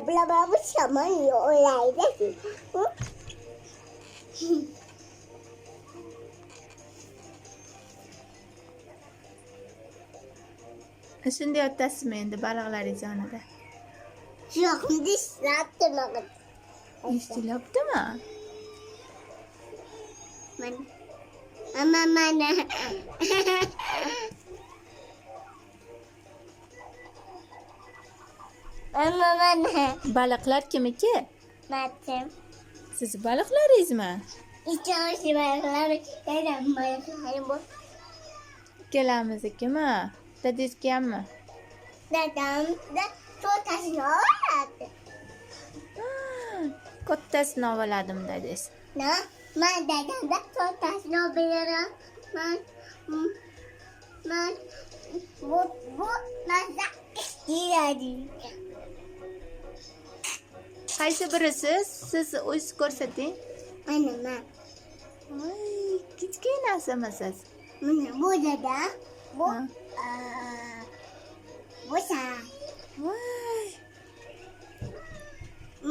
Bla sama yo'laydi. Shunday yotasizmi endi baliqlaringiz yonida? Yo'q, dishlatdim. Eshitilyaptimi? Mana. Mana. Baliqlar kimniki? Matim. Siz baliqlaringizmi? İçerisi balıklar, neden balıklar bu? Ikkalamiznikimi? Dadangizga hammi? Dedem de sotasını oladı. Kattasini oldim dadangiz. Ne? Ben dedem de sotasını bilirim. Ben bu nasıl istiyorum. Qaysi birisiz? Siz o'zingiz ko'rsating. Anne, Voy, kichkinasimi siz? bu dede, bu Ha.